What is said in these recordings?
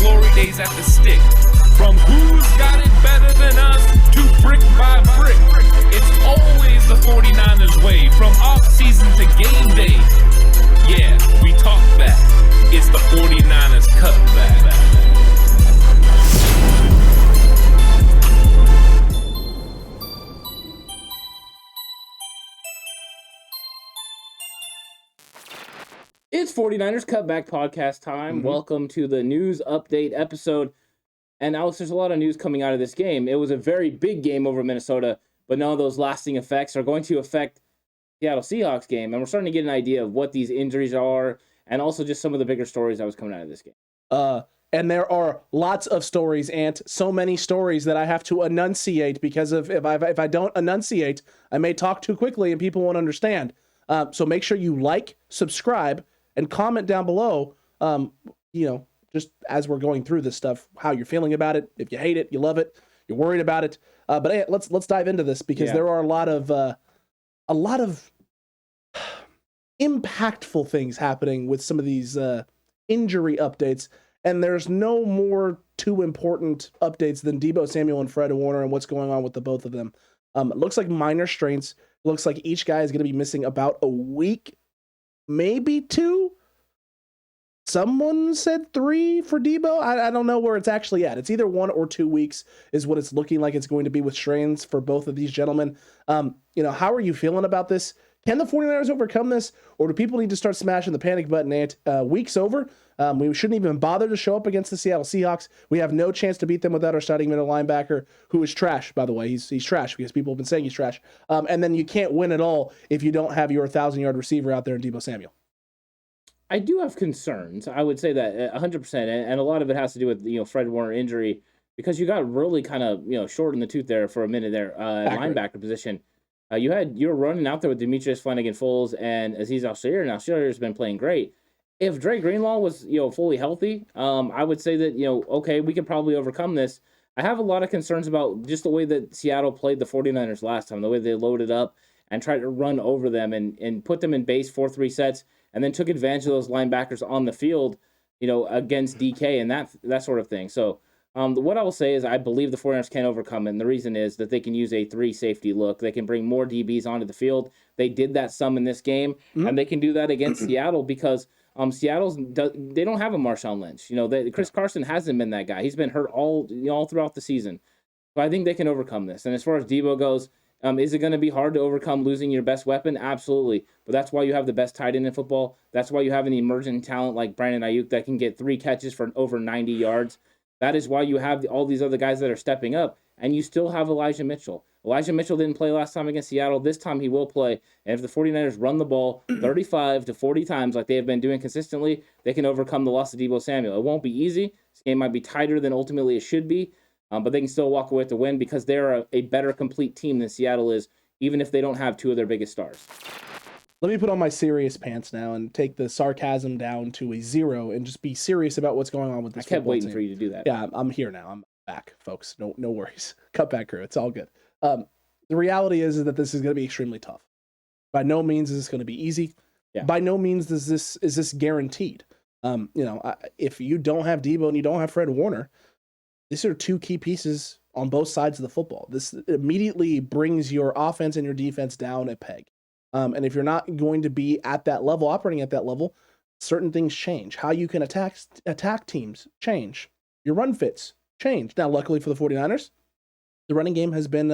glory days at the stick. From who's got it better than us to brick by brick. It's always the 49ers way, from off-season to game day. Yeah, we talk back. It's the 49ers Cutback. It's 49ers Cutback Podcast time. Welcome to the news update episode. And Alex, there's a lot of news coming out of this game. It was a very big game over Minnesota, but none of those lasting effects are going to affect the Seattle Seahawks game. And we're starting to get an idea of what these injuries are and also just some of the bigger stories that was coming out of this game. And there are lots of stories, Ant. So many stories that I have to enunciate because of if I don't enunciate, I may talk too quickly and people won't understand. So make sure you like, subscribe, and comment down below, just as we're going through this stuff, how you're feeling about it. If you hate it, you love it, you're worried about it. But hey, let's dive into this because there are a lot of impactful things happening with some of these injury updates, and there's no more too important updates than Deebo Samuel and Fred Warner and what's going on with the both of them. It looks like minor strains. It looks like each guy is going to be missing about a week, maybe 2. Someone said 3 for Deebo. I don't know where it's actually at. It's either 1 or 2 weeks is what it's looking like it's going to be with strains for both of these gentlemen. How are you feeling about this? Can the 49ers overcome this, or do people need to start smashing the panic button? Week's over. We shouldn't even bother to show up against the Seattle Seahawks. We have no chance to beat them without our starting middle linebacker, who is trash, by the way. He's trash because people have been saying he's trash. And then you can't win at all if you don't have your 1,000-yard receiver out there in Deebo Samuel. I do have concerns. I would say that 100%, and a lot of it has to do with Fred Warner injury, because you got really kind of short in the tooth there for a minute there, linebacker position. You were running out there with Demetrius Flanagan-Foles and Azeez Al-Shaair. Now Al-Shaair has been playing great. If Dre Greenlaw was fully healthy, I would say that okay, we could probably overcome this. I have a lot of concerns about just the way that Seattle played the 49ers last time, the way they loaded up and tried to run over them and put them in base 4-3 sets, and then took advantage of those linebackers on the field, against DK and that sort of thing. So what I will say is I believe the 49ers can overcome it, and the reason is that they can use a 3 safety look. They can bring more DBs onto the field. They did that some in this game, and they can do that against Seattle because they don't have a Marshawn Lynch. Chris Carson hasn't been that guy. He's been hurt all throughout the season. So I think they can overcome this. And as far as Deebo goes, is it going to be hard to overcome losing your best weapon? Absolutely. But that's why you have the best tight end in football. That's why you have an emerging talent like Brandon Ayuk that can get 3 catches for over 90 yards. That is why you have all these other guys that are stepping up, and you still have Elijah Mitchell. Elijah Mitchell didn't play last time against Seattle. This time he will play. And if the 49ers run the ball 35 to 40 times like they have been doing consistently, they can overcome the loss of Deebo Samuel. It won't be easy. This game might be tighter than ultimately it should be, but they can still walk away with the win because they're a better complete team than Seattle is, even if they don't have 2 of their biggest stars. Let me put on my serious pants now and take the sarcasm down to a 0 and just be serious about what's going on with this I kept waiting team. for you to do that. Yeah, I'm here now. I'm back, folks. No worries. Cutback crew. It's all good. The reality is that this is going to be extremely tough. By no means is this going to be easy. Yeah. By no means is this guaranteed. If you don't have Deebo and you don't have Fred Warner, these are 2 key pieces on both sides of the football. This immediately brings your offense and your defense down a peg. And if you're not going to be at that level, operating at that level, certain things change. How you can attack teams change. Your run fits change. Now, luckily for the 49ers, the running game has been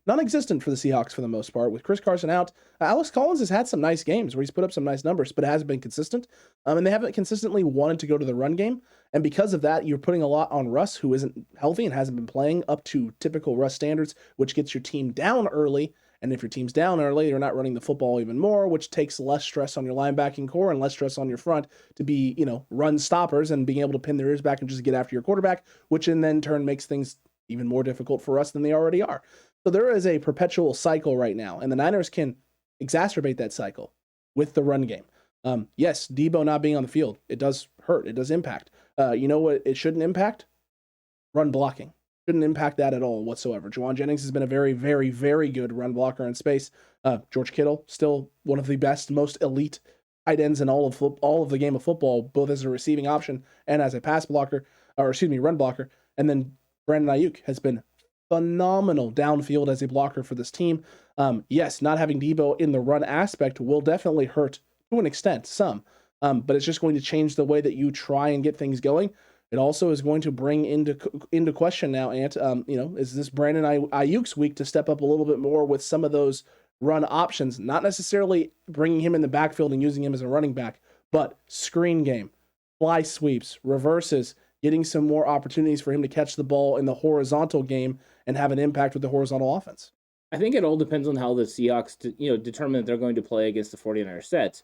non-existent for the Seahawks for the most part. With Chris Carson out, Alex Collins has had some nice games where he's put up some nice numbers, but it hasn't been consistent. And they haven't consistently wanted to go to the run game. And because of that, you're putting a lot on Russ, who isn't healthy and hasn't been playing up to typical Russ standards, which gets your team down early. And if your team's down early, you're not running the football even more, which takes less stress on your linebacking core and less stress on your front to be, run stoppers and being able to pin their ears back and just get after your quarterback, which in then turn makes things even more difficult for us than they already are. So there is a perpetual cycle right now, and the Niners can exacerbate that cycle with the run game. Yes, Deebo not being on the field, it does hurt. It does impact. You know what it shouldn't impact? Run blocking. Shouldn't impact that at all whatsoever. Juwan Jennings has been a very, very, very good run blocker in space. George Kittle, still one of the best, most elite tight ends in all of the game of football, both as a receiving option and as a pass blocker. run blocker. And then Brandon Ayuk has been phenomenal downfield as a blocker for this team. Yes, not having Deebo in the run aspect will definitely hurt to an extent, some. But it's just going to change the way that you try and get things going. It also is going to bring into question now, Ant, is this Brandon Ayuk's week to step up a little bit more with some of those run options, not necessarily bringing him in the backfield and using him as a running back, but screen game, fly sweeps, reverses, getting some more opportunities for him to catch the ball in the horizontal game and have an impact with the horizontal offense. I think it all depends on how the Seahawks, determine that they're going to play against the 49ers sets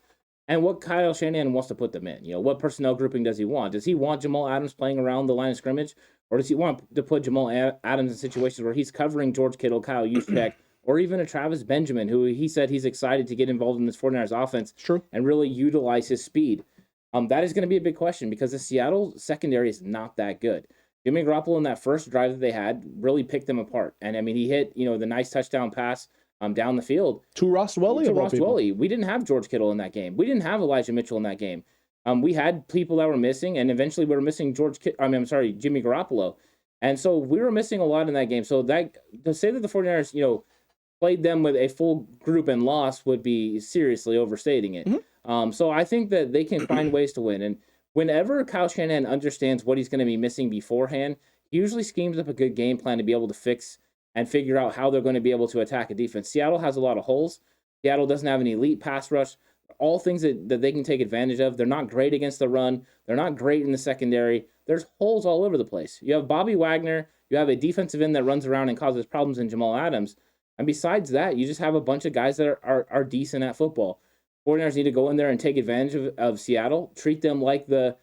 and what Kyle Shanahan wants to put them in. What personnel grouping does he want? Does he want Jamal Adams playing around the line of scrimmage, or does he want to put Jamal Adams in situations where he's covering George Kittle, Kyle Juszczyk, or even a Travis Benjamin, who he said he's excited to get involved in this 49ers offense and really utilize his speed? That is going to be a big question because the Seattle secondary is not that good. Jimmy Garoppolo in that first drive that they had really picked them apart. And, he hit, the nice touchdown pass down the field. To Ross Dwelley. We didn't have George Kittle in that game. We didn't have Elijah Mitchell in that game. We had people that were missing, and eventually we were missing Jimmy Garoppolo. And so we were missing a lot in that game. So that to say that the 49ers, played them with a full group and lost would be seriously overstating it. Mm-hmm. So I think that they can find ways to win. And whenever Kyle Shanahan understands what he's going to be missing beforehand, he usually schemes up a good game plan to be able to fix and figure out how they're going to be able to attack a defense. Seattle has a lot of holes. Seattle doesn't have an elite pass rush. All things that they can take advantage of. They're not great against the run. They're not great in the secondary. There's holes all over the place. You have Bobby Wagner. You have a defensive end that runs around and causes problems in Jamal Adams. And besides that, you just have a bunch of guys that are decent at football. 49ers need to go in there and take advantage of Seattle, treat them like the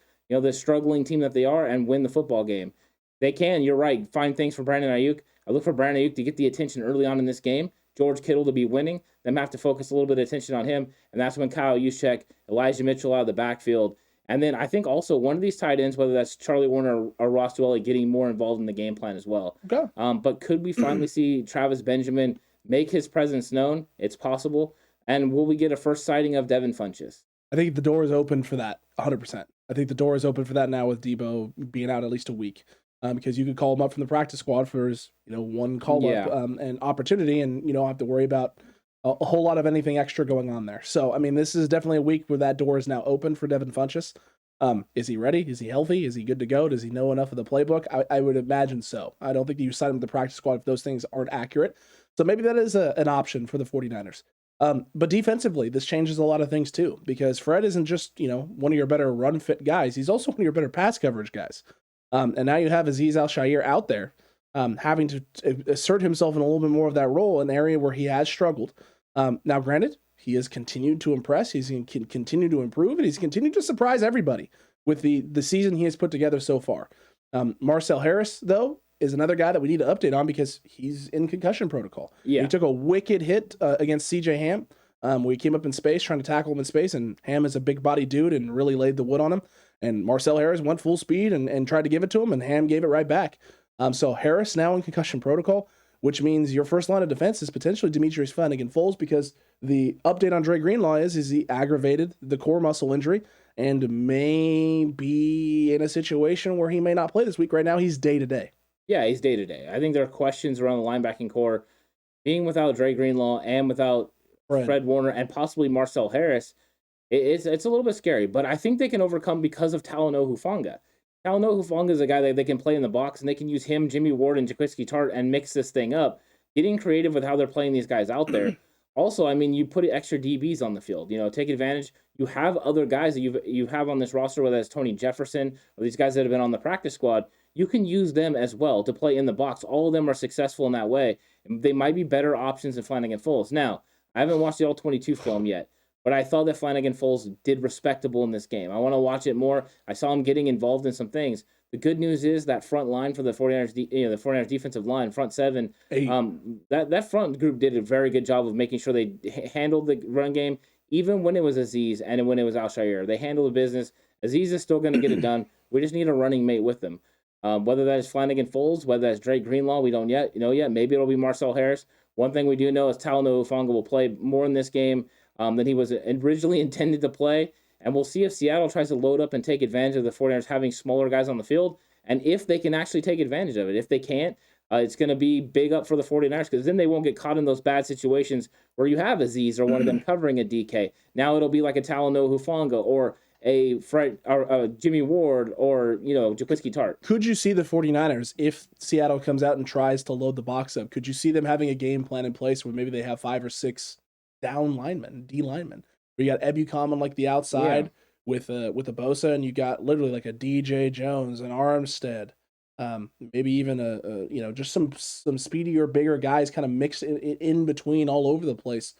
struggling team that they are, and win the football game. They can, you're right, find things for Brandon Ayuk. I look for Brandon Ayuk to get the attention early on in this game. George Kittle to be winning. Them have to focus a little bit of attention on him. And that's when Kyle Juszczyk, Elijah Mitchell out of the backfield. And then I think also one of these tight ends, whether that's Charlie Warner or Ross Dwelley, getting more involved in the game plan as well. Okay. But could we finally see Travis Benjamin make his presence known? It's possible. And will we get a first sighting of Devin Funchess? I think the door is open for that, 100%. I think the door is open for that now with Deebo being out at least a week. Because you could call him up from the practice squad for his, one call up and opportunity, and you don't have to worry about a whole lot of anything extra going on there. So, this is definitely a week where that door is now open for Devin Funchess. Is he ready? Is he healthy? Is he good to go? Does he know enough of the playbook? I would imagine so. I don't think you sign him to the practice squad if those things aren't accurate. So maybe that is an option for the 49ers. But defensively, this changes a lot of things too, because Fred isn't just, one of your better run fit guys. He's also one of your better pass coverage guys. And now you have Azeez Al-Shaair out there having to assert himself in a little bit more of that role, an area where he has struggled. Now, granted, he has continued to impress. He's continued to improve, and he's continued to surprise everybody with the season he has put together so far. Marcel Harris, though, is another guy that we need to update on because he's in concussion protocol. Yeah. He took a wicked hit against C.J. Ham. We came up in space trying to tackle him in space, and Ham is a big body dude and really laid the wood on him. And Marcel Harris went full speed and tried to give it to him, and Ham gave it right back. So Harris now in concussion protocol, which means your first line of defense is potentially Demetrius Flanagan-Fowles, because the update on Dre Greenlaw is he aggravated the core muscle injury and may be in a situation where he may not play this week. Right now, he's day-to-day. Yeah, he's day-to-day. I think there are questions around the linebacking core. Being without Dre Greenlaw and without Fred Warner and possibly Marcel Harris, it's a little bit scary, but I think they can overcome because of Talanoa Hufanga. Talanoa Hufanga is a guy that they can play in the box, and they can use him, Jimmy Ward, and Jaquiski Tartt and mix this thing up, getting creative with how they're playing these guys out there. Also, you put extra DBs on the field. Take advantage. You have other guys that you have on this roster, whether it's Tony Jefferson or these guys that have been on the practice squad. You can use them as well to play in the box. All of them are successful in that way. They might be better options than Flanagan-Fowles. Now, I haven't watched the All-22 film yet, but I thought that Flanagan-Fowles did respectable in this game. I want to watch it more. I saw him getting involved in some things. The good news is that front line for the 49ers, the 49ers defensive line, front seven, that front group did a very good job of making sure they handled the run game, even when it was Azeez and when it was Al-Shaair. They handled the business. Azeez is still going to get it done. We just need a running mate with them. Whether that is Flanagan-Fowles, whether that's Dre Greenlaw, we don't know yet. Maybe it'll be Marcel Harris. One thing we do know is Talanoa Hufanga will play more in this game than he was originally intended to play. And we'll see if Seattle tries to load up and take advantage of the 49ers having smaller guys on the field And if they can actually take advantage of it, if they can't, it's going to be big up for the 49ers because then they won't get caught in those bad situations where you have Azeez or one of them covering a DK. Now it'll be like a Talanoa Hufanga or a Jimmy Ward or, Jaquiski Tartt. Could you see the 49ers, if Seattle comes out and tries to load the box up, could you see them having a game plan in place where maybe they have 5 or 6 down linemen, D linemen? Where you got Ebucon on like the outside with a Bosa, and you got literally like a DJ Jones, an Armstead, maybe even just some speedier, bigger guys kind of mixed in between all over the place.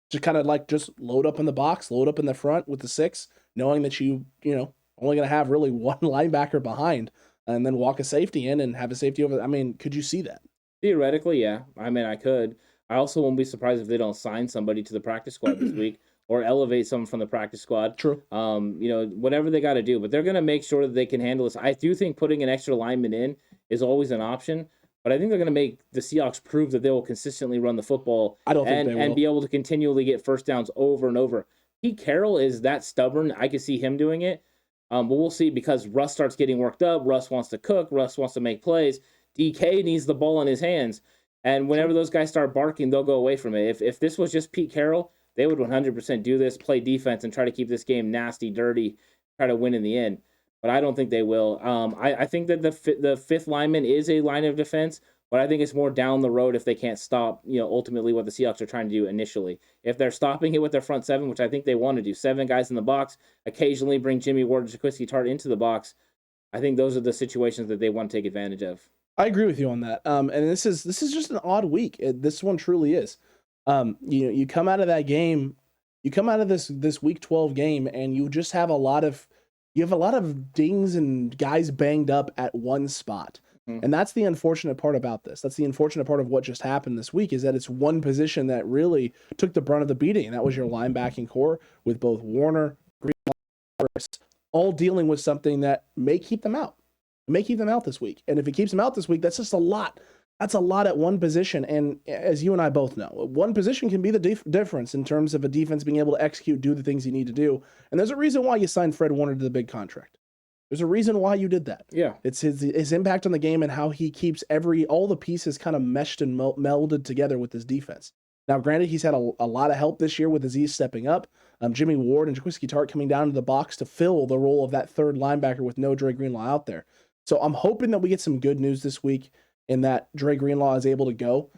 Just kind of like just load up in the box, load up in the front with the 6, knowing that you only going to have really one linebacker behind, and then walk a safety in and have a safety over. I mean, could you see that? Theoretically, yeah. I mean, I could. I also won't be surprised if they don't sign somebody to the practice squad this week or elevate someone from the practice squad. True. Whatever they got to do, but they're going to make sure that they can handle this. I do think putting an extra lineman in is always an option, but I think they're going to make the Seahawks prove that they will consistently run the football and be able to continually get first downs over and over. Pete Carroll is that stubborn. I could see him doing it, but we'll see because Russ starts getting worked up. Russ wants to cook. Russ wants to make plays. DK needs the ball in his hands. And whenever those guys start barking, they'll go away from it. If this was just Pete Carroll, they would 100% do this, play defense, and try to keep this game nasty, dirty, try to win in the end. But I don't think they will. I think that the fifth lineman is a line of defense, but I think it's more down the road if they can't stop, ultimately what the Seahawks are trying to do initially. If they're stopping it with their front 7, which I think they want to do, 7 guys in the box, occasionally bring Jimmy Ward and Jaquiski Tartt into the box, I think those are the situations that they want to take advantage of. I agree with you on that. And this is just an odd week. This one truly is. You come out of that game, you come out of this week 12 game, and you just have a lot of dings and guys banged up at one spot. Mm-hmm. And that's the unfortunate part about this. That's the unfortunate part of what just happened this week is that it's one position that really took the brunt of the beating, and that was your linebacking core with both Warner, Greenlaw, Harris, all dealing with something that may keep them out. It may keep them out this week. And if it keeps them out this week, that's just a lot. That's a lot at one position. And as you and I both know, one position can be the difference in terms of a defense being able to execute, do the things you need to do. And there's a reason why you signed Fred Warner to the big contract. There's a reason why you did that. Yeah. It's his impact on the game and how he keeps all the pieces kind of meshed and melded together with his defense. Now, granted, he's had a lot of help this year with Azeez stepping up. Jimmy Ward and Jaquiski Tartt coming down to the box to fill the role of that third linebacker with no Dre Greenlaw out there. So I'm hoping that we get some good news this week in that Dre Greenlaw is able to go.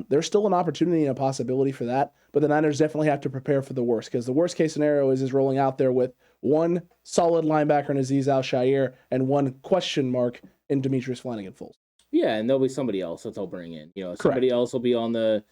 There's still an opportunity and a possibility for that, but the Niners definitely have to prepare for the worst because the worst case scenario is rolling out there with one solid linebacker in Azeez Al-Shaair and one question mark in Demetrius Flanagan-Fowles. Yeah, and there'll be somebody else that they'll bring in. Somebody else will be on the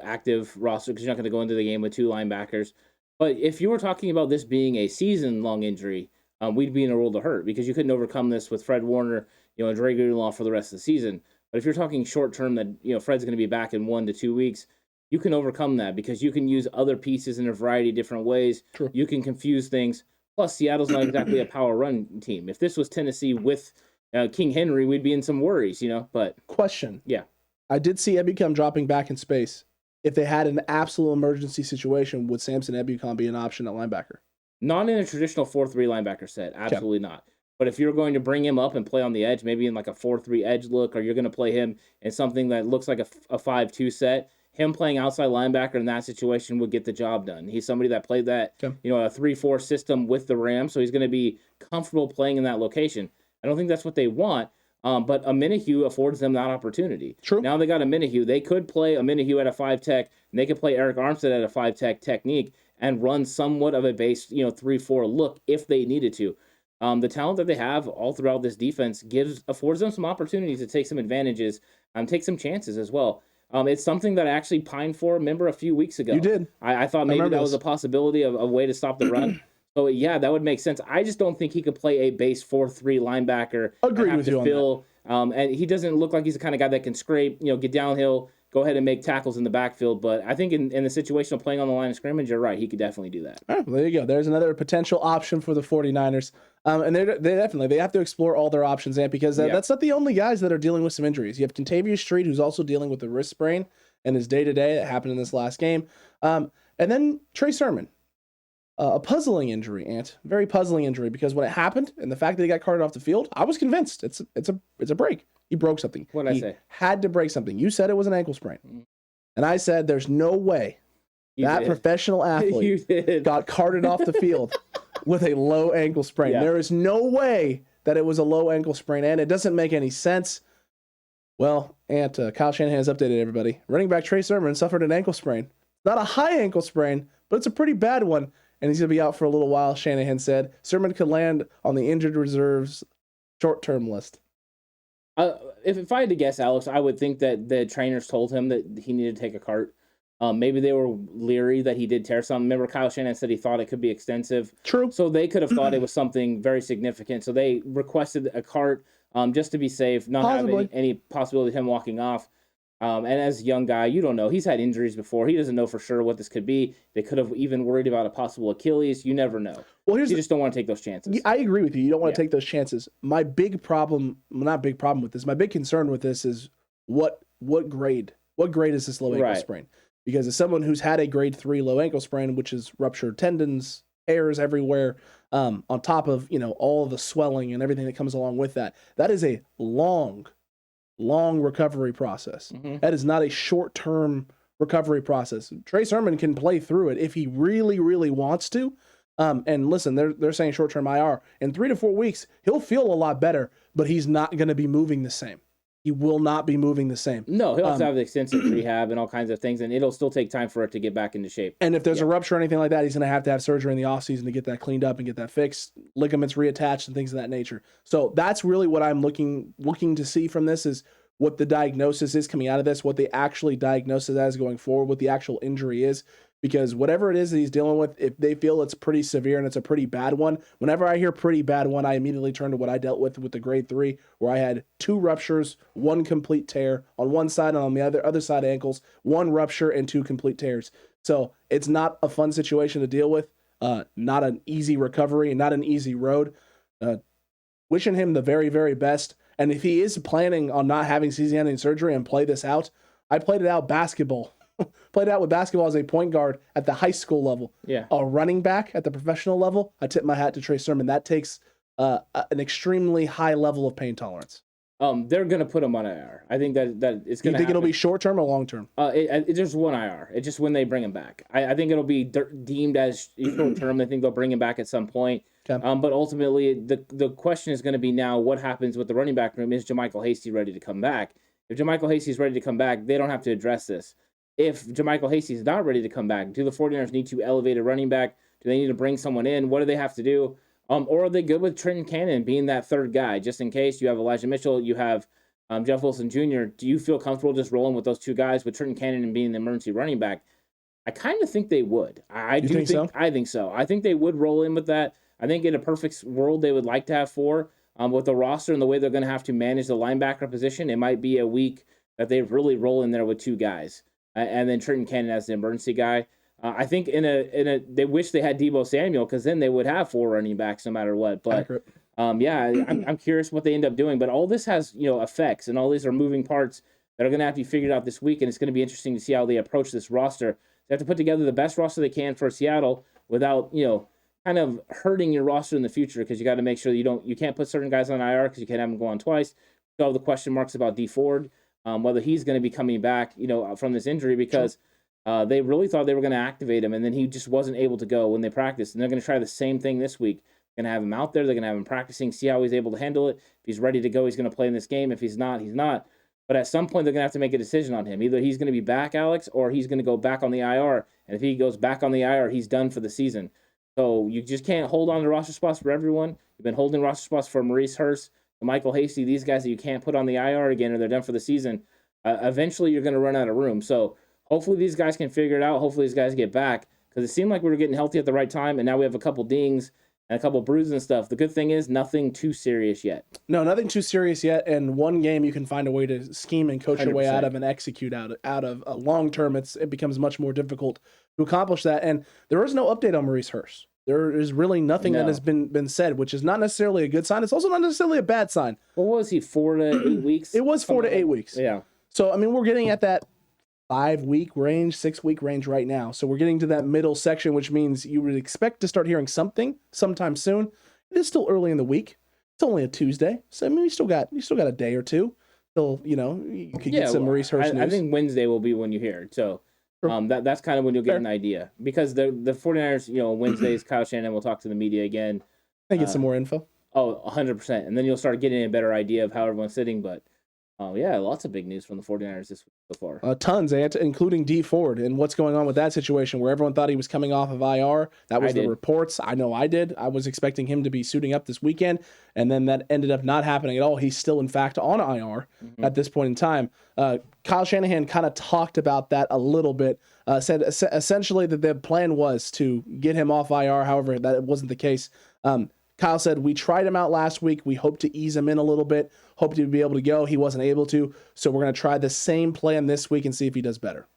active roster because you're not going to go into the game with 2 linebackers. But if you were talking about this being a season-long injury, we'd be in a world of hurt because you couldn't overcome this with Fred Warner, and Dre Greenlaw for the rest of the season. But if you're talking short term that, Fred's going to be back in 1 to 2 weeks, you can overcome that because you can use other pieces in a variety of different ways. True. You can confuse things. Plus, Seattle's not exactly a power run team. If this was Tennessee with King Henry, we'd be in some worries, But question. Yeah. I did see Ebucon dropping back in space. If they had an absolute emergency situation, would Sampson Ebucon be an option at linebacker? Not in a traditional 4-3 linebacker set. Absolutely not. But if you're going to bring him up and play on the edge, maybe in like a 4-3 edge look, or you're going to play him in something that looks like a 5-2 set, him playing outside linebacker in that situation would get the job done. He's somebody that played that, a 3-4 system with the Rams, so he's going to be comfortable playing in that location. I don't think that's what they want, but a Minihue affords them that opportunity. True. Now they got a Minihue. They could play a Minihue at a 5-tech, and they could play Eric Armstead at a 5-tech technique and run somewhat of a base, 3-4 look if they needed to. The talent that they have all throughout this defense affords them some opportunities to take some advantages, take some chances as well. It's something that I actually pined for, remember, a few weeks ago. You did. I thought maybe that was a possibility of a way to stop the run. So, yeah, that would make sense. I just don't think he could play a base 4-3 linebacker. Agreed with you on that. And he doesn't look like he's the kind of guy that can scrape, get downhill, go ahead and make tackles in the backfield. But I think in the situation of playing on the line of scrimmage, you're right. He could definitely do that. All right, well, there you go. There's another potential option for the 49ers. And they have to explore all their options, Ant, because that's not the only guys that are dealing with some injuries. You have Kentavius Street, who's also dealing with a wrist sprain and his day-to-day that happened in this last game. And then Trey Sermon. a puzzling injury, Ant. Very puzzling injury, because when it happened and the fact that he got carted off the field, I was convinced it's a break. He broke something. What did I say? Had to break something. You said it was an ankle sprain. And I said there's no way professional athlete got carted off the field with a low ankle sprain. Yeah. There is no way that it was a low ankle sprain, and it doesn't make any sense. Well, Ant, Kyle Shanahan has updated everybody. Running back Trey Sermon suffered an ankle sprain. Not a high ankle sprain, but it's a pretty bad one, and he's going to be out for a little while, Shanahan said. Sermon could land on the injured reserves short-term list. If I had to guess, Alex, I would think that the trainers told him that he needed to take a cart. Maybe they were leery that he did tear something. Remember, Kyle Shanahan said he thought it could be extensive. True. So they could have thought it was something very significant. So they requested a cart just to be safe, not having any possibility of him walking off. And as a young guy, you don't know. He's had injuries before. He doesn't know for sure what this could be. They could have even worried about a possible Achilles. You never know. Well, you just don't want to take those chances. I agree with you. You don't want to take those chances. My big problem, not big problem with this, my big concern with this is what grade is this low ankle sprain? Because as someone who's had a grade 3 low ankle sprain, which is ruptured tendons, hairs everywhere, on top of all of the swelling and everything that comes along with that, that is a long recovery process. Mm-hmm. That is not a short-term recovery process. Trey Sermon can play through it if he really, really wants to. And listen, they're saying short-term IR. In 3 to 4 weeks, he'll feel a lot better, but he's not going to be moving the same. He will not be moving the same. No, he'll have to have extensive rehab and all kinds of things, and it'll still take time for it to get back into shape. And if there's a rupture or anything like that, he's going to have surgery in the offseason to get that cleaned up and get that fixed, ligaments reattached and things of that nature. So that's really what I'm looking to see from this, is what the diagnosis is coming out of this, what they actually diagnose it as going forward, what the actual injury is. Because whatever it is that he's dealing with, if they feel it's pretty severe and it's a pretty bad one, whenever I hear pretty bad one, I immediately turn to what I dealt with the grade 3, where I had 2 ruptures, 1 complete tear on one side, and on the other side ankles, 1 rupture and 2 complete tears. So it's not a fun situation to deal with, not an easy recovery, and not an easy road. Wishing him the very, very best. And if he is planning on not having season-ending surgery and play this out, I played it out basketball. Played out with basketball as a point guard at the high school level. Yeah. A running back at the professional level, I tip my hat to Trey Sermon. That takes an extremely high level of pain tolerance. They're going to put him on IR. I think that it's going to You think happen. It'll be short-term or long-term? It's just one IR. It's just when they bring him back. I think it'll be deemed as short-term. I think they'll bring him back at some point. Okay. But ultimately, the question is going to be now, what happens with the running back room? Is JaMycal Hasty ready to come back? If JaMycal Hasty is ready to come back, they don't have to address this. If JaMycal Hasty is not ready to come back, do the 49ers need to elevate a running back? Do they need to bring someone in? What do they have to do? Or are they good with Trenton Cannon being that third guy, just in case? You have Elijah Mitchell, you have Jeff Wilson Jr. Do you feel comfortable just rolling with those 2 guys, with Trenton Cannon and being the emergency running back? I kind of think they would. I think so. I think so. I think they would roll in with that. I think in a perfect world, they would like to have 4. With the roster and the way they're going to have to manage the linebacker position, it might be a week that they really roll in there with 2 guys. And then Trenton Cannon as the emergency guy. I think they wish they had Deebo Samuel, because then they would have 4 running backs no matter what. But I'm curious what they end up doing. But all this has effects, and all these are moving parts that are going to have to be figured out this week. And it's going to be interesting to see how they approach this roster. They have to put together the best roster they can for Seattle without kind of hurting your roster in the future, because you got to make sure that you can't put certain guys on IR because you can't have them go on twice. So all the question marks about Dee FOrd. Whether he's going to be coming back, from this injury, because they really thought they were going to activate him, and then he just wasn't able to go when they practiced. And they're going to try the same thing this week. They're going to have him out there. They're going to have him practicing, see how he's able to handle it. If he's ready to go, he's going to play in this game. If he's not, he's not. But at some point, they're going to have to make a decision on him. Either he's going to be back, Alex, or he's going to go back on the IR. And if he goes back on the IR, he's done for the season. So you just can't hold on to roster spots for everyone. You've been holding roster spots for Maurice Hearst, JaMycal Hasty, these guys that you can't put on the IR again, or they're done for the season. Eventually, you're going to run out of room. So hopefully these guys can figure it out. Hopefully these guys get back, because it seemed like we were getting healthy at the right time, and now we have a couple dings and a couple bruises and stuff. The good thing is nothing too serious yet. No, nothing too serious yet. And one game you can find a way to scheme and coach 100%. Your way out of and execute out of. Long term, it becomes much more difficult to accomplish that. And there is no update on Maurice Hearst. There is really nothing that has been said, which is not necessarily a good sign. It's also not necessarily a bad sign. What was he, 4 to 8 weeks? It was 4 to 8 weeks. Yeah. So, I mean, we're getting at that 5-week range, 6-week range right now. So we're getting to that middle section, which means you would expect to start hearing something sometime soon. It is still early in the week. It's only a Tuesday, so I mean, you still got a day or two till you could get some Maurice Hearst news. I think Wednesday will be when you hear it. So that's kind of when you'll get an idea, because the 49ers, Wednesdays, Kyle Shanahan will talk to the media again. I get some more info. Oh, 100%. And then you'll start getting a better idea of how everyone's sitting. But, lots of big news from the 49ers this week so far. Tons, including Dee FOrd and what's going on with that situation where everyone thought he was coming off of IR. That was the reports. I know I did. I was expecting him to be suiting up this weekend, and then that ended up not happening at all. He's still, in fact, on IR at this point in time. Kyle Shanahan kind of talked about that a little bit, said essentially that the plan was to get him off IR. However, that wasn't the case. Kyle said, we tried him out last week. We hope to ease him in a little bit. Hoped he'd be able to go. He wasn't able to. So we're going to try the same plan this week and see if he does better.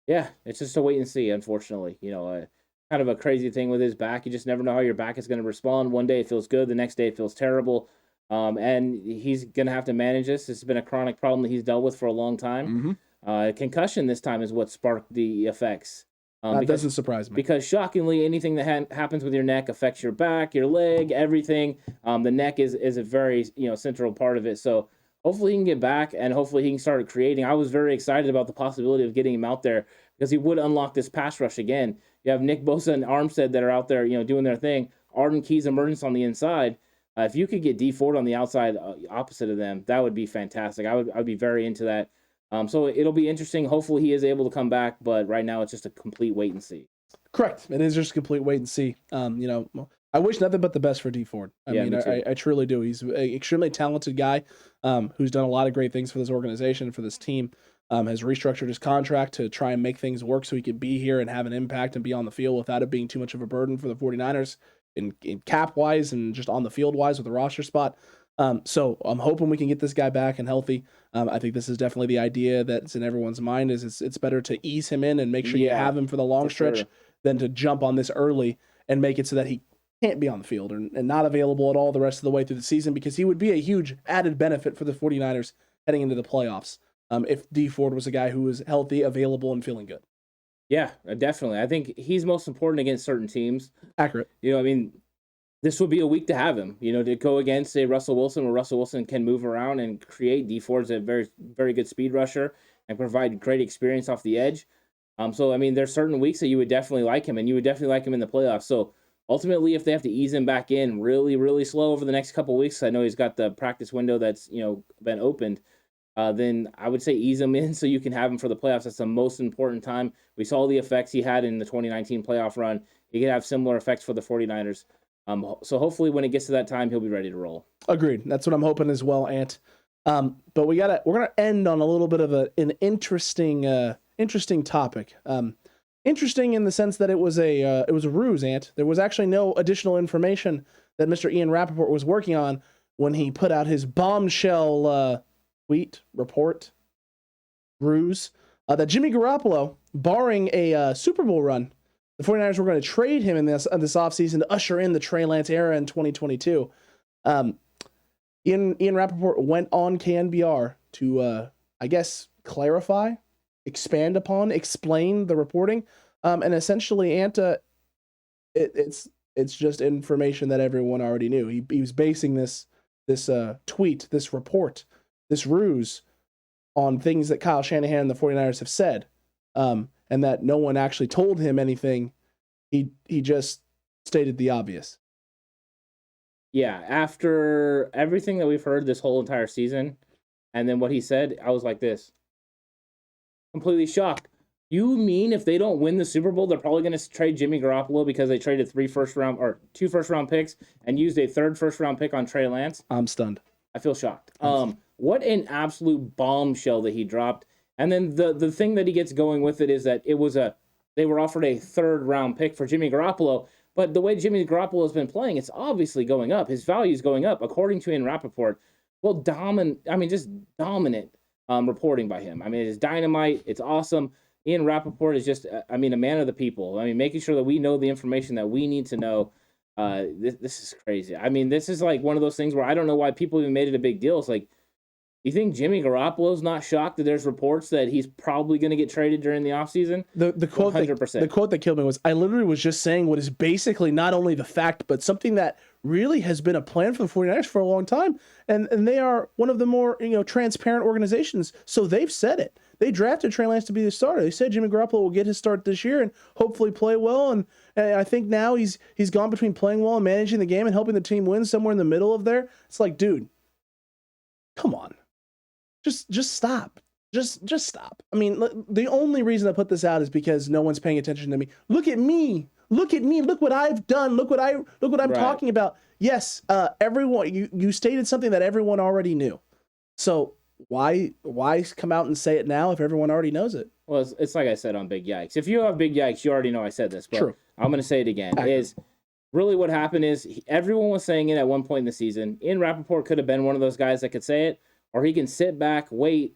Yeah, it's just a wait and see, unfortunately. Kind of a crazy thing with his back. You just never know how your back is going to respond. One day it feels good. The next day it feels terrible. And he's going to have to manage this. This has been a chronic problem that he's dealt with for a long time. Concussion this time is what sparked the effects. That doesn't surprise me. Because shockingly, anything that happens with your neck affects your back, your leg, everything. The neck is a very central part of it. So hopefully he can get back, and hopefully he can start creating. I was very excited about the possibility of getting him out there because he would unlock this pass rush again. You have Nick Bosa and Armstead that are out there, doing their thing. Arden Key's emergence on the inside. If you could get Dee FOrd on the outside, opposite of them, that would be fantastic. I'd be very into that. So it'll be interesting. Hopefully he is able to come back, but right now it's just a complete wait and see. Correct. It is just a complete wait and see. I wish nothing but the best for Dee FOrd. I truly do. He's an extremely talented guy who's done a lot of great things for this organization, for this team. Has restructured his contract to try and make things work so he could be here and have an impact and be on the field without it being too much of a burden for the 49ers in cap-wise and just on the field-wise with the roster spot. So I'm hoping we can get this guy back and healthy. I think this is definitely the idea that's in everyone's mind is it's better to ease him in and make sure you have him for the long stretch than to jump on this early and make it so that he can't be on the field and not available at all the rest of the way through the season, because he would be a huge added benefit for the 49ers heading into the playoffs if Dee FOrd was a guy who was healthy, available, and feeling good. Yeah, definitely. I think he's most important against certain teams. Accurate. This would be a week to have him, to go against, say, Russell Wilson, where Russell Wilson can move around and create. Dee FOrd's a very, very good speed rusher and provide great experience off the edge. So there's certain weeks that you would definitely like him, and you would definitely like him in the playoffs. So ultimately, if they have to ease him back in really, really slow over the next couple of weeks, I know he's got the practice window that's, been opened, then I would say ease him in so you can have him for the playoffs. That's the most important time. We saw the effects he had in the 2019 playoff run. He could have similar effects for the 49ers. So hopefully when it gets to that time, he'll be ready to roll. Agreed. That's what I'm hoping as well, Ant. But we're gonna end on a little bit of an interesting topic. Interesting in the sense that it was a ruse, Ant. There was actually no additional information that Mr. Ian Rapoport was working on when he put out his bombshell tweet report ruse that Jimmy Garoppolo, barring a Super Bowl run, the 49ers were going to trade him in this offseason to usher in the Trey Lance era in 2022. Ian Rapoport went on KNBR to, clarify, expand upon, explain the reporting. And essentially, Anta, it's just information that everyone already knew. He was basing this tweet, this report, this ruse on things that Kyle Shanahan and the 49ers have said. And that no one actually told him anything. He just stated the obvious. Yeah, after everything that we've heard this whole entire season, and then what he said, I was like this. Completely shocked. You mean if they don't win the Super Bowl, they're probably going to trade Jimmy Garoppolo because they traded 2 first-round picks and used a 3rd first-round pick on Trey Lance? I'm stunned. I feel shocked. What an absolute bombshell that he dropped. And then the thing that he gets going with it is that they were offered a 3rd round pick for Jimmy Garoppolo, but the way Jimmy Garoppolo has been playing, it's obviously going up. His value is going up, according to Ian Rapoport. Well, just dominant reporting by him. It's dynamite. It's awesome. Ian Rapoport is just, a man of the people. Making sure that we know the information that we need to know. This is crazy. This is like one of those things where I don't know why people even made it a big deal. It's like, You think Jimmy Garoppolo's not shocked that there's reports that he's probably going to get traded during the offseason? The quote 100%. The quote that killed me was, I literally was just saying what is basically not only the fact, but something that really has been a plan for the 49ers for a long time. And they are one of the more, transparent organizations. So they've said it. They drafted Trey Lance to be the starter. They said Jimmy Garoppolo will get his start this year and hopefully play well. And I think now he's gone between playing well and managing the game and helping the team win somewhere in the middle of there. It's like, dude, come on. Just stop. Just stop. I mean, the only reason I put this out is because no one's paying attention to me. Look at me. Look at me. Look what I've done. Look what I'm talking about. Yes, everyone. You stated something that everyone already knew. So why come out and say it now if everyone already knows it? Well, it's like I said on Big Yikes. If you have Big Yikes, you already know I said this. But True. I'm going to say it again. Is really what happened is everyone was saying it at one point in the season. Ian Rapoport could have been one of those guys that could say it, or he can sit back, wait,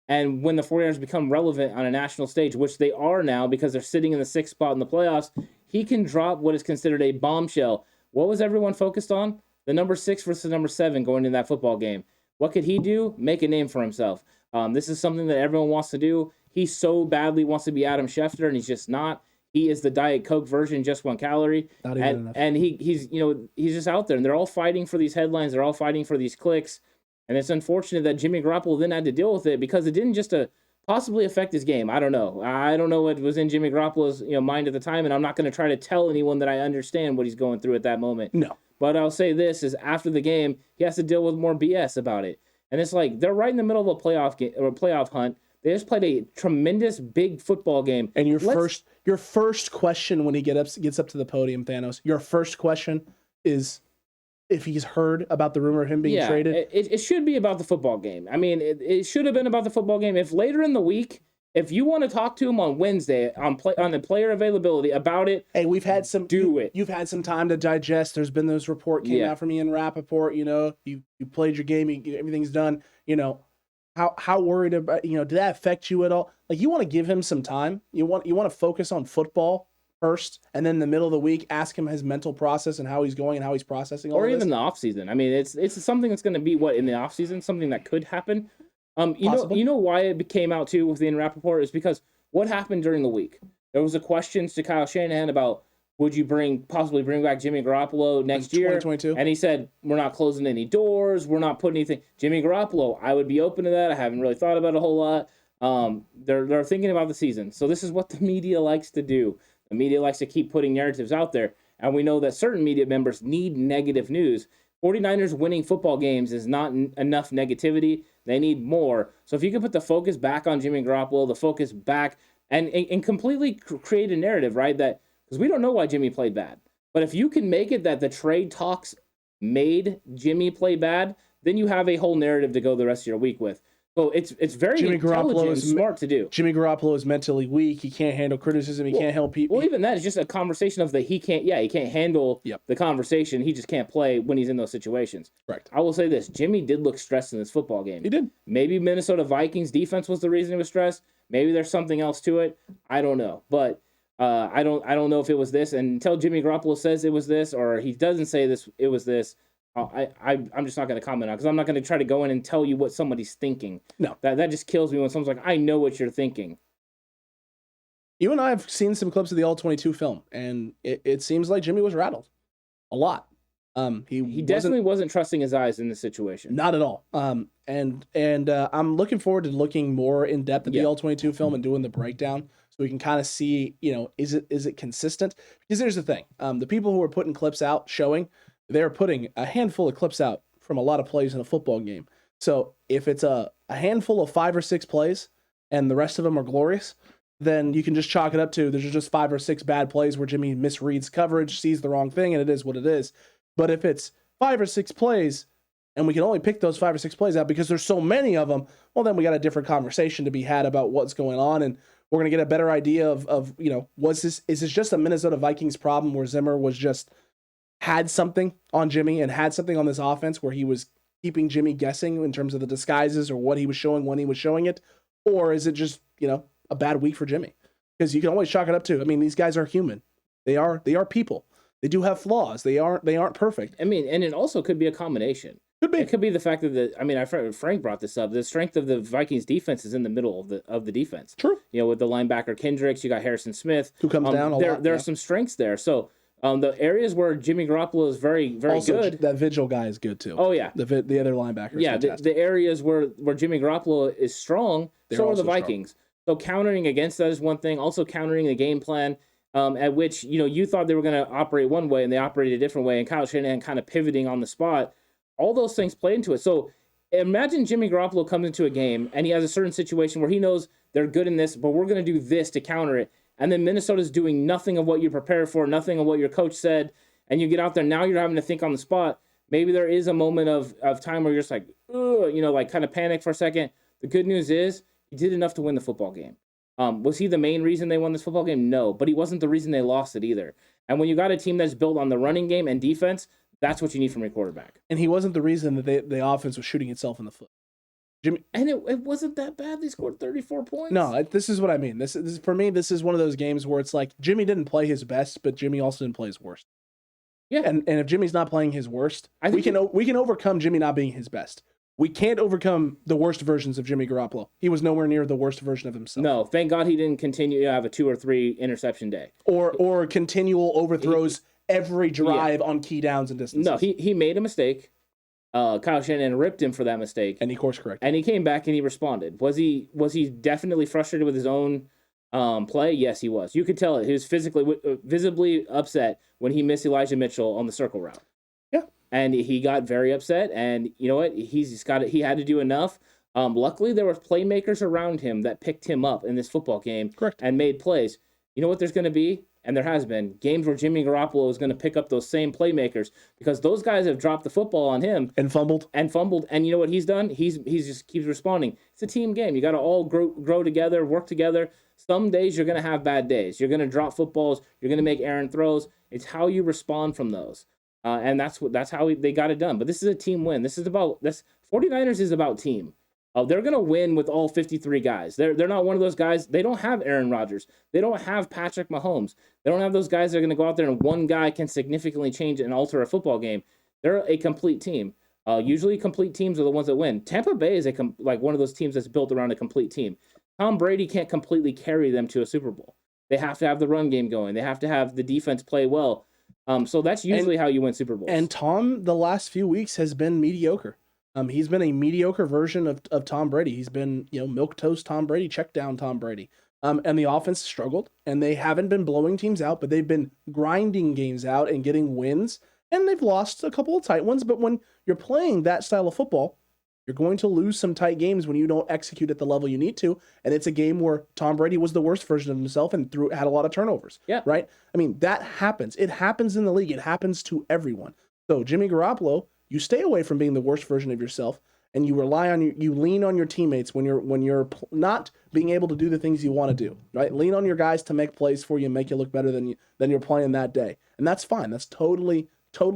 and when the 49ers become relevant on a national stage, which they are now because they're sitting in the 6th spot in the playoffs, he can drop what is considered a bombshell. What was everyone focused on? The number 6 versus number 7 going into that football game. What could he do? Make a name for himself. This is something that everyone wants to do. He so badly wants to be Adam Schefter, and he's just not. He is the Diet Coke version, just 1 calorie. Not even enough. And he's just out there, and they're all fighting for these headlines. They're all fighting for these clicks. And it's unfortunate that Jimmy Garoppolo then had to deal with it because it didn't just possibly affect his game. I don't know. I don't know what was in Jimmy Garoppolo's mind at the time, and I'm not going to try to tell anyone that I understand what he's going through at that moment. No. But I'll say this is after the game, he has to deal with more BS about it. And it's like they're right in the middle of a playoff game or a playoff hunt. They just played a tremendous big football game. And your first question when he gets up to the podium, Thanos, your first question is if he's heard about the rumor of him being traded. It should be about the football game. I mean, it should have been about the football game. If later in the week, if you want to talk to him on Wednesday on the player availability about it, hey, we've had some it. You've had some time to digest. There's been this report came out from Ian Rapoport. You played your game. Everything's done. How worried about did that affect you at all? Like, you want to give him some time. You want to focus on football first, and then in the middle of the week, ask him his mental process and how he's going and how he's processing all or of even this. the off season. I mean, it's something that's going to be in the off season, something that could happen. You know why it came out too with Ian Rapoport is because what happened during the week. There was a question to Kyle Shanahan about would you possibly bring back Jimmy Garoppolo next year? 2022. And he said, we're not closing any doors. We're not putting anything. Jimmy Garoppolo, I would be open to that. I haven't really thought about it a whole lot. They're thinking about the season. So this is what the media likes to do. The media likes to keep putting narratives out there. And we know that certain media members need negative news. 49ers winning football games is not enough negativity. They need more. So if you can put the focus back on Jimmy Garoppolo, the focus back, and completely create a narrative, right, that because we don't know why Jimmy played bad. But if you can make it that the trade talks made Jimmy play bad, then you have a whole narrative to go the rest of your week with. So it's very intelligent and smart to do. Jimmy Garoppolo is mentally weak. He can't handle criticism. He can't help people. Well, even that is just a conversation of he can't handle the conversation. He just can't play when he's in those situations. Right. I will say this. Jimmy did look stressed in this football game. He did. Maybe Minnesota Vikings defense was the reason he was stressed. Maybe there's something else to it. I don't know. But I don't know if it was this. And until Jimmy Garoppolo says it was this or he doesn't say this, it was this, I'm just not going to comment on it because I'm not going to try to go in and tell you what somebody's thinking. No. That just kills me when someone's like, I know what you're thinking. You and I have seen some clips of the All-22 film, and it seems like Jimmy was rattled a lot. He definitely wasn't trusting his eyes in this situation. Not at all. And I'm looking forward to looking more in depth at the All-22 film and doing the breakdown so we can kind of see, is it consistent? Because here's the thing. The people who are putting clips out showing, they're putting a handful of clips out from a lot of plays in a football game. So if it's a handful of 5 or 6 plays and the rest of them are glorious, then you can just chalk it up to there's just 5 or 6 bad plays where Jimmy misreads coverage, sees the wrong thing, and it is what it is. But if it's 5 or 6 plays and we can only pick those 5 or 6 plays out because there's so many of them, well, then we got a different conversation to be had about what's going on, and we're going to get a better idea of is this just a Minnesota Vikings problem where Zimmer was just had something on Jimmy and had something on this offense where he was keeping Jimmy guessing in terms of the disguises or what he was showing when he was showing it? Or is it just, a bad week for Jimmy? Because you can always chalk it up to, these guys are human. They are people. They do have flaws. They aren't perfect. And it also could be a combination. Could be. It could be the fact that Frank brought this up. The strength of the Vikings defense is in the middle of the defense. True. With the linebacker Kendricks, you got Harrison Smith, who comes down a lot. There are some strengths there. So the areas where Jimmy Garoppolo is very, very also, good. That Vigil guy is good too. Oh yeah. The other linebacker. Yeah. The areas where Jimmy Garoppolo is strong, so are the Vikings. Strong. So countering against that is one thing. Also countering the game plan. At which you thought they were going to operate one way and they operated a different way, and Kyle Shanahan kind of pivoting on the spot. All those things play into it. So imagine Jimmy Garoppolo comes into a game and he has a certain situation where he knows they're good in this, but we're going to do this to counter it. And then Minnesota's doing nothing of what you prepared for, nothing of what your coach said, and you get out there, now you're having to think on the spot. Maybe there is a moment of time where you're just like, like kind of panic for a second. The good news is he did enough to win the football game. Was he the main reason they won this football game? No, but he wasn't the reason they lost it either. And when you got a team that's built on the running game and defense, that's what you need from your quarterback. And he wasn't the reason that the offense was shooting itself in the foot. Jimmy, and it wasn't that bad. They scored 34 points. No, this is what I mean. This is for me. This is one of those games where it's like Jimmy didn't play his best, but Jimmy also didn't play his worst. Yeah, and if Jimmy's not playing his worst, we can overcome Jimmy not being his best. We can't overcome the worst versions of Jimmy Garoppolo. He was nowhere near the worst version of himself. No, thank God he didn't continue to have a 2 or 3 interception day or continual overthrows every drive on key downs and distances. No, he made a mistake. Kyle Shanahan ripped him for that mistake, and he course corrected. And he came back and he responded. Was he definitely frustrated with his own play? Yes, he was. You could tell it. He was visibly upset when he missed Elijah Mitchell on the circle route. Yeah, and he got very upset. And you know what? He had to do enough. Luckily, there were playmakers around him that picked him up in this football game. Correct. And made plays. You know what there's going to be? And there has been games where Jimmy Garoppolo is going to pick up those same playmakers because those guys have dropped the football on him and fumbled. And you know what he's done? He's just keeps responding. It's a team game. You got to all grow together, work together. Some days you're going to have bad days. You're going to drop footballs. You're going to make errant throws. It's how you respond from those. And that's how they got it done. But this is a team win. 49ers is about team. They're going to win with all 53 guys. They're not one of those guys. They don't have Aaron Rodgers. They don't have Patrick Mahomes. They don't have those guys that are going to go out there and one guy can significantly change and alter a football game. They're a complete team. Usually complete teams are the ones that win. Tampa Bay is one of those teams that's built around a complete team. Tom Brady can't completely carry them to a Super Bowl. They have to have the run game going. They have to have the defense play well. So that's usually how you win Super Bowls. And Tom, the last few weeks, has been mediocre. He's been a mediocre version of Tom Brady. He's been, milquetoast Tom Brady, check down Tom Brady. And the offense struggled, and they haven't been blowing teams out, but they've been grinding games out and getting wins, and they've lost a couple of tight ones. But when you're playing that style of football, you're going to lose some tight games when you don't execute at the level you need to. And it's a game where Tom Brady was the worst version of himself and had a lot of turnovers. Yeah. Right? I mean, that happens. It happens in the league. It happens to everyone. So Jimmy Garoppolo, you stay away from being the worst version of yourself, and you lean on your teammates when you're not being able to do the things you want to do, right? Lean on your guys to make plays for you and make you look better than you're playing that day. And that's fine. That's totally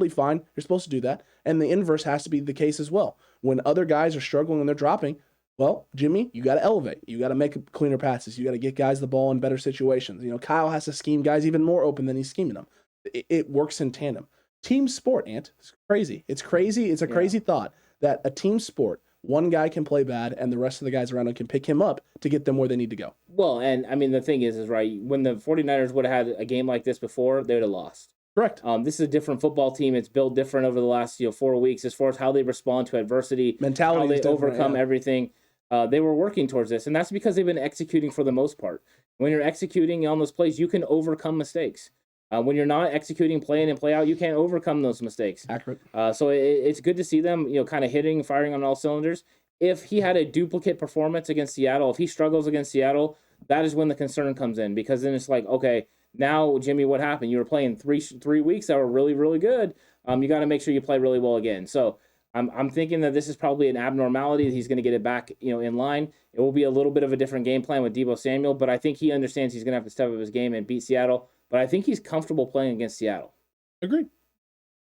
fine. You're supposed to do that. And the inverse has to be the case as well. When other guys are struggling and they're dropping, well, Jimmy, you got to elevate. You got to make cleaner passes. You got to get guys the ball in better situations. Kyle has to scheme guys even more open than he's scheming them. It works in tandem. Team sport, Ant. It's crazy. It's crazy. It's a crazy thought that a team sport, one guy can play bad and the rest of the guys around him can pick him up to get them where they need to go. Well, and I mean, the thing is right, when the 49ers would have had a game like this before, they would have lost. Correct. This is a different football team. It's built different over the last 4 weeks as far as how they respond to adversity, mentality, how they overcome everything. They were working towards this, and that's because they've been executing for the most part. When you're executing on those plays, you can overcome mistakes. When you're not executing play in and play out, you can't overcome those mistakes. Accurate. So it's good to see them, kind of firing on all cylinders. If he had a duplicate performance against Seattle, if he struggles against Seattle, that is when the concern comes in, because then it's like, okay, now Jimmy, what happened? You were playing 3 weeks that were really, really good. You got to make sure you play really well again. So I'm thinking that this is probably an abnormality. He's going to get it back, in line. It will be a little bit of a different game plan with Deebo Samuel, but I think he understands he's going to have to step up his game and beat Seattle. But I think he's comfortable playing against Seattle. Agreed.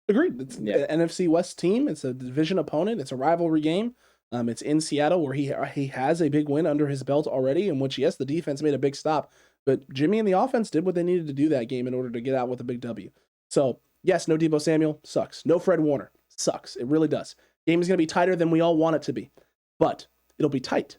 It's an NFC West team. It's a division opponent. It's a rivalry game. It's in Seattle where he has a big win under his belt already, in which, yes, the defense made a big stop, but Jimmy and the offense did what they needed to do that game in order to get out with a big W. So, yes, no Deebo Samuel, sucks. No Fred Warner, sucks. It really does. Game is going to be tighter than we all want it to be, but it'll be tight.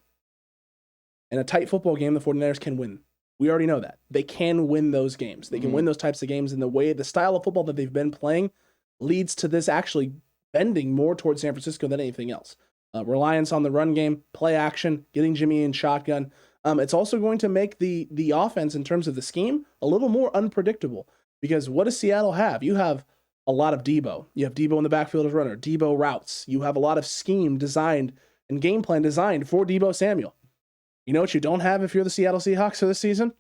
In a tight football game, the 49ers can win. We already know that. They can win those games. They can win those types of games, and the style of football that they've been playing leads to this actually bending more towards San Francisco than anything else. Reliance on the run game, play action, getting Jimmy in shotgun. It's also going to make the offense in terms of the scheme a little more unpredictable, because what does Seattle have? You have a lot of Deebo. You have Deebo in the backfield as runner, Deebo routes. You have a lot of scheme designed and game plan designed for Deebo Samuel. You know what you don't have if you're the Seattle Seahawks for this season?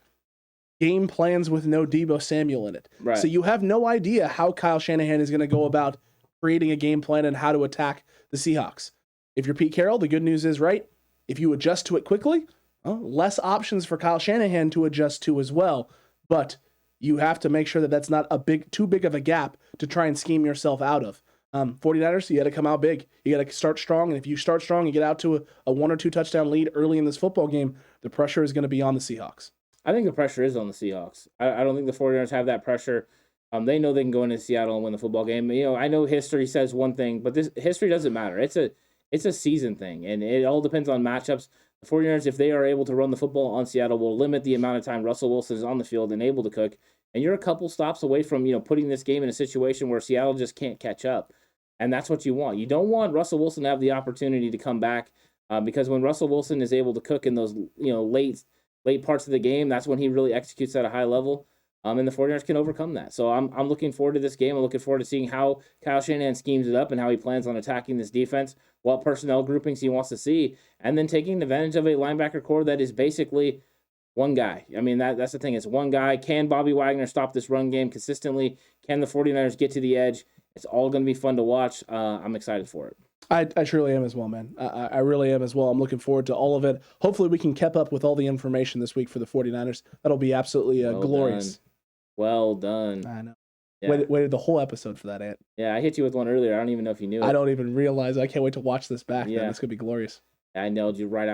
Game plans with no Deebo Samuel in it. Right. So you have no idea how Kyle Shanahan is going to go about creating a game plan and how to attack the Seahawks. If you're Pete Carroll, the good news is, right, if you adjust to it quickly, less options for Kyle Shanahan to adjust to as well. But you have to make sure that that's not too big of a gap to try and scheme yourself out of. 49ers, you got to come out big. You got to start strong. And if you start strong and get out to a 1 or 2 touchdown lead early in this football game, the pressure is going to be on the Seahawks. I think the pressure is on the Seahawks. I don't think the 49ers have that pressure. They know they can go into Seattle and win the football game. You know, I know history says one thing, but this history doesn't matter. It's a season thing, and it all depends on matchups. The 49ers, if they are able to run the football on Seattle, will limit the amount of time Russell Wilson is on the field and able to cook. And you're a couple stops away from, putting this game in a situation where Seattle just can't catch up. And that's what you want. You don't want Russell Wilson to have the opportunity to come back because when Russell Wilson is able to cook in those late parts of the game, that's when he really executes at a high level. And the 49ers can overcome that. So I'm looking forward to this game. I'm looking forward to seeing how Kyle Shanahan schemes it up and how he plans on attacking this defense, what personnel groupings he wants to see, and then taking advantage of a linebacker core that is basically one guy. I mean, that's the thing. It's one guy. Can Bobby Wagner stop this run game consistently? Can the 49ers get to the edge? It's all going to be fun to watch. I'm excited for it. I truly am as well, man. I really am as well. I'm looking forward to all of it. Hopefully we can keep up with all the information this week for the 49ers. That'll be absolutely glorious. Well done. I know. Yeah. Waited the whole episode for that, Ant. Yeah, I hit you with one earlier. I don't even know if you knew it. I don't even realize. I can't wait to watch this back. Yeah. Man. It's going to be glorious. I nailed you right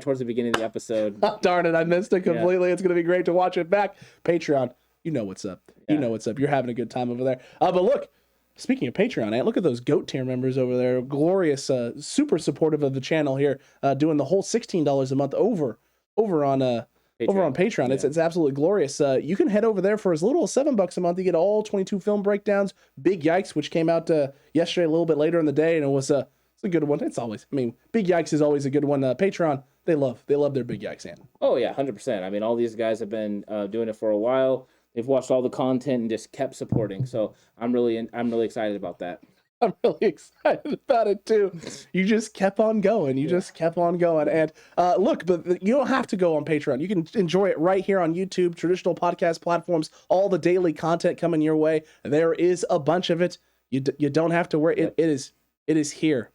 towards the beginning of the episode. Darn it, I missed it completely. Yeah. It's going to be great to watch it back. Patreon, you know what's up. Yeah. You know what's up. You're having a good time over there. But look, speaking of Patreon, Ant, look at those GOAT tier members over there. Glorious, super supportive of the channel here, doing the whole $16 a month over on Patreon. Over on Patreon. Yeah. It's absolutely glorious. You can head over there for as little as $7 a month. You get all 22 film breakdowns. Big Yikes, which came out yesterday a little bit later in the day, and it's a good one. It's always, Big Yikes is always a good one. Patreon, they love their Big Yikes, Ant. Oh yeah, 100%. I mean, all these guys have been doing it for a while. They've watched all the content and just kept supporting. So I'm really excited about that. I'm really excited about it too. You just kept on going. And look, but you don't have to go on Patreon. You can enjoy it right here on YouTube, traditional podcast platforms, all the daily content coming your way. There is a bunch of it. You don't have to worry. It is here.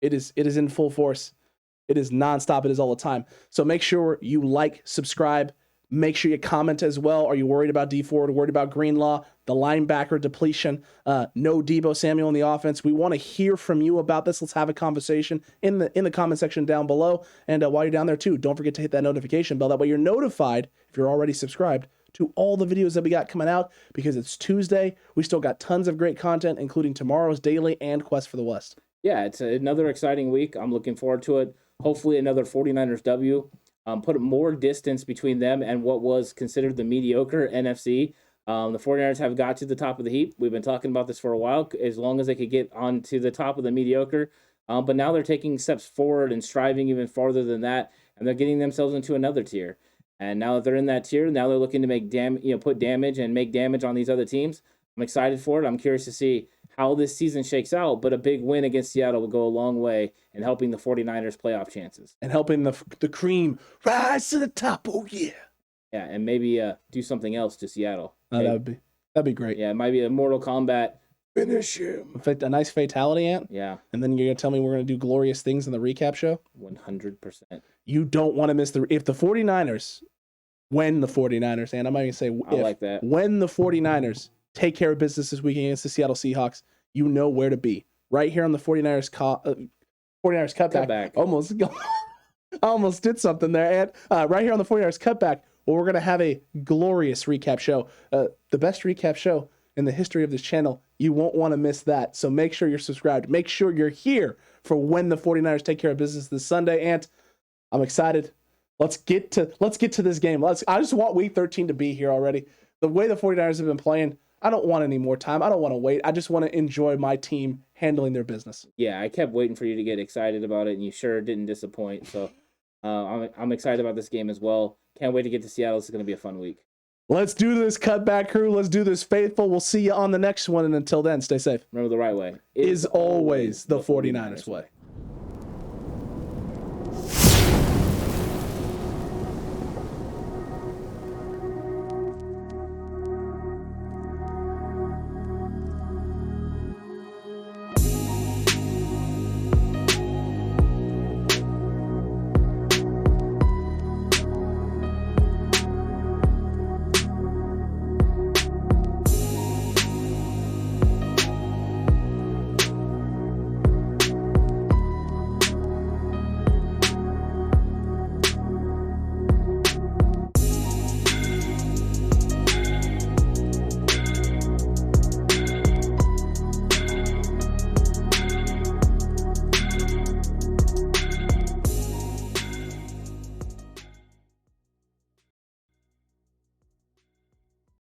It is in full force. It is nonstop. It is all the time. So make sure you like, subscribe. Make sure you comment as well. Are you worried about Dee FOrd? Worried about Greenlaw? The linebacker depletion? No Deebo Samuel in the offense. We want to hear from you about this. Let's have a conversation in the comment section down below. And while you're down there too, don't forget to hit that notification bell. That way you're notified if you're already subscribed to all the videos that we got coming out, because it's Tuesday. We still got tons of great content, including tomorrow's daily and Quest for the West. Yeah, it's another exciting week. I'm looking forward to it. Hopefully another 49ers W. Put more distance between them and what was considered the mediocre NFC. The 49ers have got to the top of the heap. We've been talking about this for a while, as long as they could get onto the top of the mediocre. But now they're taking steps forward and striving even farther than that, and they're getting themselves into another tier. And now that they're in that tier, now they're looking to make put damage and make damage on these other teams. I'm excited for it. I'm curious to see how this season shakes out, but a big win against Seattle will go a long way in helping the 49ers playoff chances. And helping the cream rise to the top, oh yeah. Yeah, and maybe do something else to Seattle. That'd be great. Yeah, it might be a Mortal Kombat. Finish him. A nice fatality, Ant? Yeah. And then you're going to tell me we're going to do glorious things in the recap show? 100%. You don't want to miss if the 49ers, when the 49ers, and I'm not going to say if, like that. When the 49ers take care of business this weekend against the Seattle Seahawks, you know where to be. Right here on the 49ers Cutback. Almost did something there. And right here on the 49ers Cutback, well, we're going to have a glorious recap show. The best recap show in the history of this channel. You won't want to miss that. So make sure you're subscribed. Make sure you're here for when the 49ers take care of business this Sunday. And I'm excited. Let's get to this game. I just want week 13 to be here already. The way the 49ers have been playing, I don't want any more time. I don't want to wait. I just want to enjoy my team handling their business. Yeah, I kept waiting for you to get excited about it, and you sure didn't disappoint. So I'm excited about this game as well. Can't wait to get to Seattle. This is going to be a fun week. Let's do this, Cutback crew. Let's do this, faithful. We'll see you on the next one. And until then, stay safe. Remember, the right way is always the 49ers way.